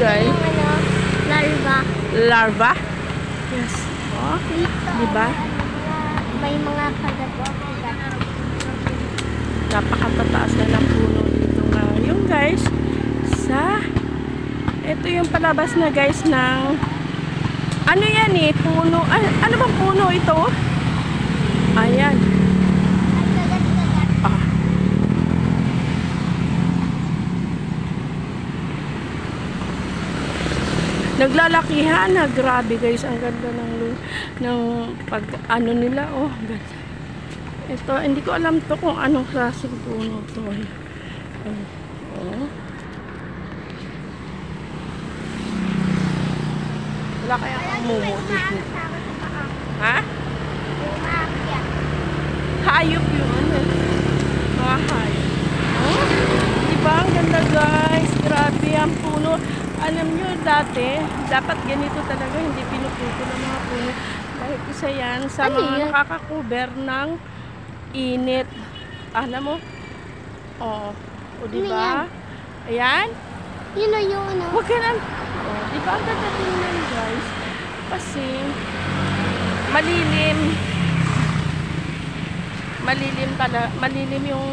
guys. Yung ano, larva. Larva? Yes. Oh, Dito. diba? May mga kagato. Napakatataas na ng puno dito ngayon guys. Ito yung palabas na guys ng ano yan eh, puno. Ano bang puno ito? Ayan. Ah. Naglalakihan na, grabe guys, ang ganda ng pag ano nila, oh, ganda. Ito, hindi ko alam to kung anong klaseng puno to. Oh. Wala kaya ang mumo dito. Ha? Hayop yun. Mga hayop. Oh, diba? Ang ganda guys. Grabe ang puno. Alam nyo, dati, dapat ganito talaga, hindi pinuputol ang mga puno. Dahil isa yan sa mga nakakakuber ng init. Alam mo? Oo. O, diba? Ayan. Yun o yung ano. Huwag ka lang. O, diba ang ganda tingnan guys? Kasi, malilim. Malilim yung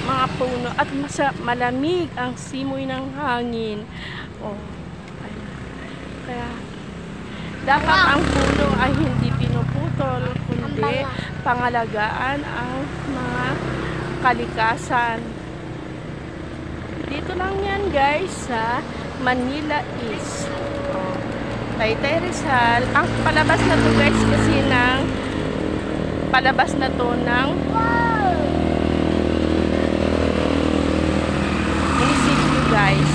mga puno at malamig ang simoy ng hangin. Oh, ayun. Kaya dapat ang puno ay hindi pinuputol kundi pangalagaan ang mga kalikasan. Dito lang yan guys sa Manila East. Oh, Taytay Rizal. Ang palabas na to guys kasi ng palabas na to ng munisipyo guys.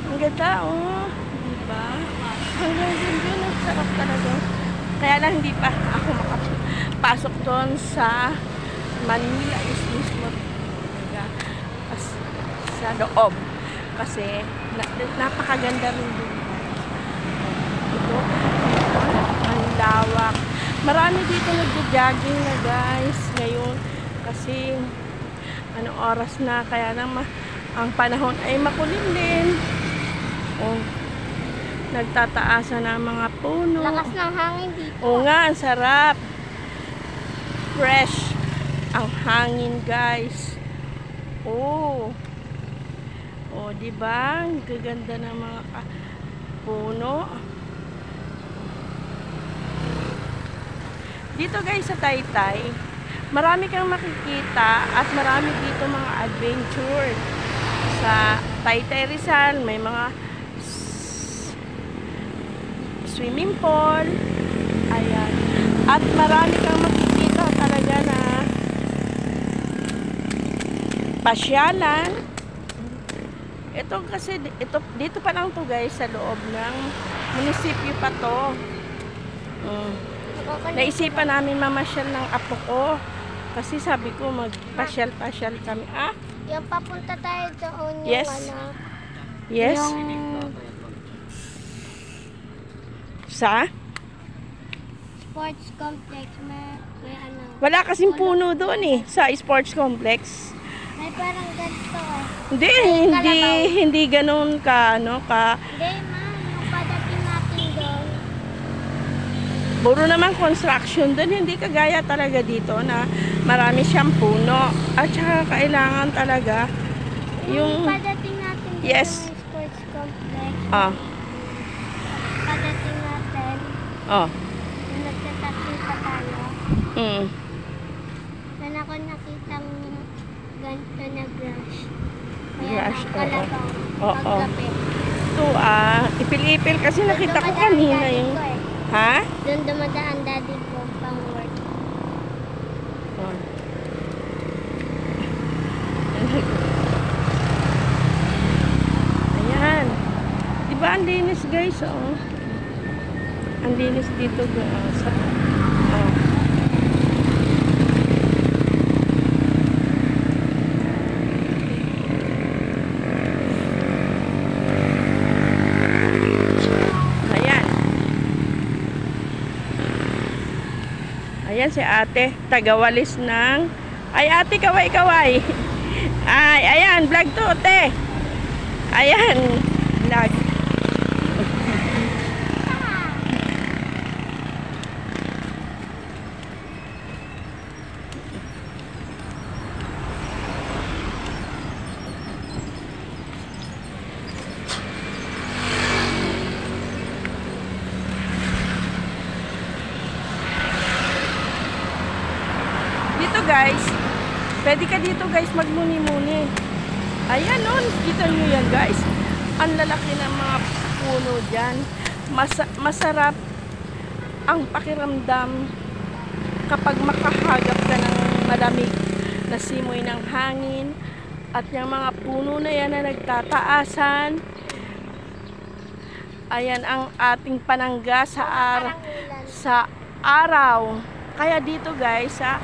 Ang ganda oh. Diba? Ang ganda yun. Ang sarap talaga. Kaya lang hindi pa ako makapasok doon sa Manila is mismo sa loob. Kasi napakaganda rin doon. Ito. Ang lawak. Marami dito nagjo-jogging na guys ngayon kasi anong oras na kaya naman ang panahon ay makulimlim. Oh, nagtataasan na mga puno. Lakas ng hangin dito. Oo nga, ang sarap. Fresh ang hangin guys. Oh. Oh, di ba? Ang gaganda ng mga puno. Dito guys sa Taytay, marami kang makikita at marami dito mga adventure. Sa Taytay Rizal, may mga swimming pool. Ayan. At marami kang makikita talaga na pasyalan. Ito kasi, dito pa lang to guys, sa loob ng munisipyo pa to. Naisipan namin mamasyal ng apo ko. Kasi sabi ko, magpasyal-pasyal kami. Ah? Yung papunta tayo doon yung Yes. ano. Yes? Yung Sa? sports complex. May ano. Wala kasing puno doon eh, sa sports complex. May parang ganito eh. Hindi ganoon ka, ano, ka. Hindi ma'am, yung padating natin doon. Puro naman construction doon, hindi kagaya talaga dito na marami siyang puno. At saka kailangan talaga yung Padating natin doon yes. yung sports complex. Ah. Padating natin. Oh. Yung nagtataksi pa tayo. Doon ako nakitang ganito na brush. Brush, oo. Kalabaw. Oo. Paggabi. Ito ipil-ipil kasi nakita ko kanina yung ha? Doon dumadaan daddy ko pang work. Oh. Ayan. Diba ang linis guys, oh. Ang linis dito sa oh. Ayan si ate, tagawalis ng ay ate kaway-kaway. Ay, ayan, vlog to, te. Ayan, vlog. Dito guys, pwede ka dito guys magmuni-muni. Ayan o, kita nyo yan guys. Ang lalaki ng mga puno dyan. Masarap ang pakiramdam kapag makahagap ka ng malamig na simoy ng hangin. At yung mga puno na yan na nagtataasan. Ayan ang ating panangga sa araw. Kaya dito guys, sa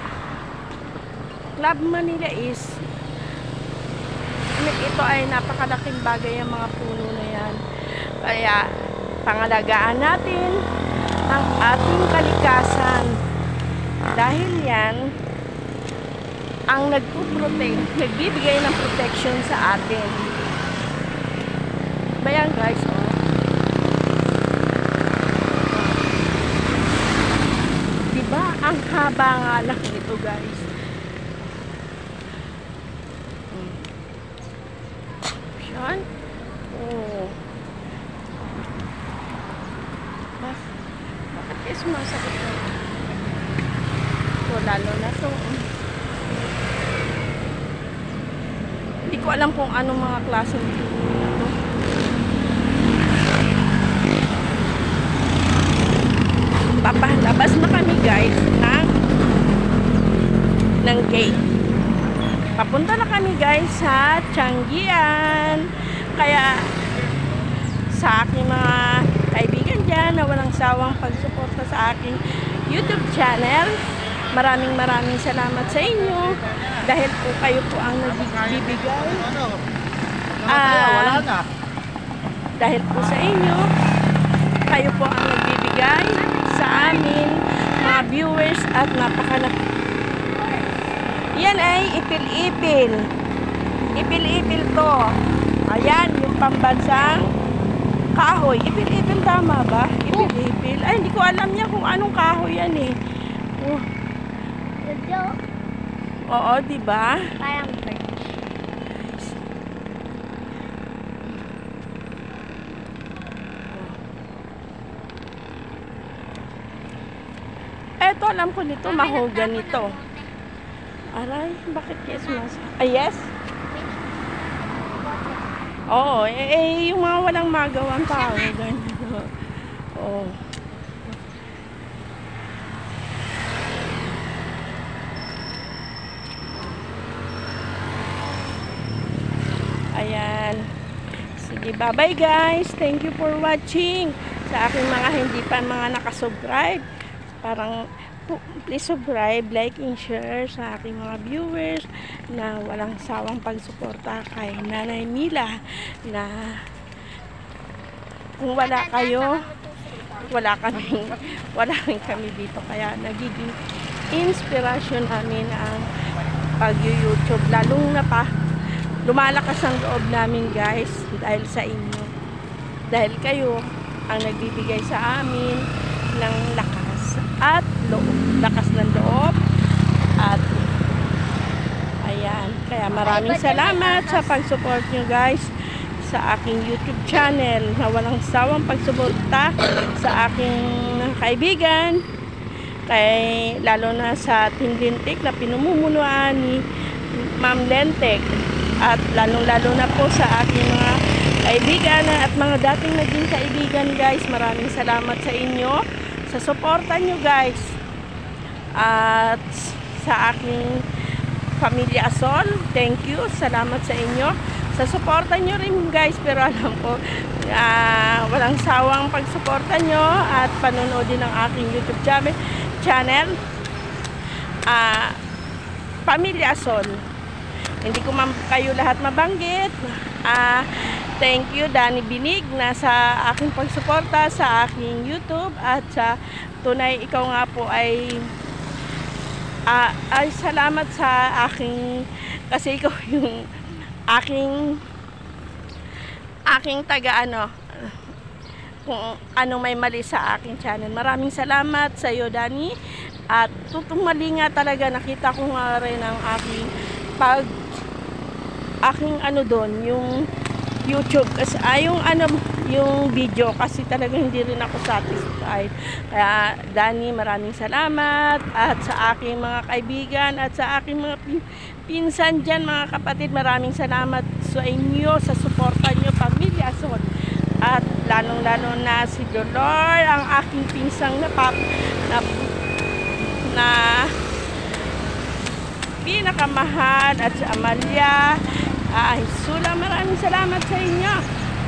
Club Manila is ito ay napakalaking bagay ang mga puno na yan. Kaya pangalagaan natin ang ating kalikasan. Dahil yan ang nagbibigay ng protection sa atin. Bayan guys, oh. Diba ang haba nga lang nito guys. Yan. Oh. Bakit kayo sumasakit na? So, lalo na to. Hindi ko alam kung anong mga klaseng puno na to. Papalabas na kami guys ng gate. Papunta na kami guys sa Tianggian. Kaya sa aking mga kaibigan dyan na walang sawang pagsuporta sa aking YouTube channel, maraming salamat sa inyo dahil po kayo po ang nagbibigay. Dahil po sa inyo, kayo po ang nagbibigay sa amin mga viewers at napakalaki. Yan ay ipil-ipil. Ipil-ipil to. Ayan, yung pambansang kahoy. Ipil-ipil, tama ba? Ipil-ipil. Ay, hindi ko alam niya kung anong kahoy yan eh. Oh. Oo, diba? Parang bird. Eto, alam ko nito, mahogan nito. Aray, bakit yes mas? Ay, yes? Oo, yung mga walang magawang tao. Ganito. Oo. Ayan. Sige, bye-bye guys. Thank you for watching. Sa aking mga hindi pa mga nakasubscribe. Parang please subscribe, like, and share sa aking mga viewers na walang sawang pagsuporta kay Nanay Mila na kung wala kayo, wala kami dito. Kaya nagiging inspirasyon namin ang pag-YouTube. Lalong na pa, lumalakas ang loob namin guys dahil sa inyo. Dahil kayo ang nagbibigay sa amin ng lakas at lakas ng loob at ayan, kaya maraming salamat sa pag-support nyo guys sa aking YouTube channel na walang sawang pagsuporta sa aking kaibigan lalo na sa Team Lintik na pinumumunuan ni Ma'am Lentek at lalo na po sa aking mga kaibigan at mga dating naging kaibigan guys. Maraming salamat sa inyo sa suporta nyo guys at sa aking pamilya Asol, thank you, salamat sa inyo sa suporta nyo rin guys. Pero alam ko walang sawang pagsuporta nyo at panonood din ng aking YouTube channel Pamilya Asol. Hindi ko kayo lahat mabanggit. Thank you Danny Binig na sa aking pagsuporta sa aking YouTube at sa tunay ikaw nga po ay salamat sa aking Kasi ikaw yung aking taga kung anong may mali sa aking channel. Maraming salamat sa iyo, Danny. At tutong mali nga talaga, nakita ko nga rin ang aking doon, yung YouTube, kasi yung video, kasi talaga hindi rin ako satisfied. Kaya Danny, maraming salamat, at sa aking mga kaibigan at sa aking mga pinsan dyan, mga kapatid, maraming salamat sa inyo, sa suporta nyo, Pamilya Son. At lalong-lalo na si Dolor, ang aking pinsang na pinakamahal, at si Amalia, Sula, maraming salamat sa inyo.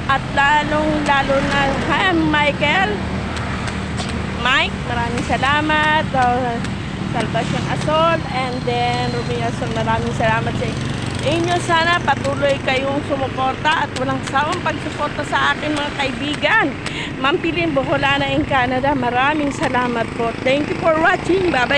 At lalong-lalo na Mike, maraming salamat. Salvacion Asol, and then Ruby Asol, maraming salamat sa inyo. Sana patuloy kayong sumuporta at walang sawang pagsuporta sa akin, mga kaibigan. Ma'am Pilin Boholana in Canada, maraming salamat po. Thank you for watching. Bye-bye.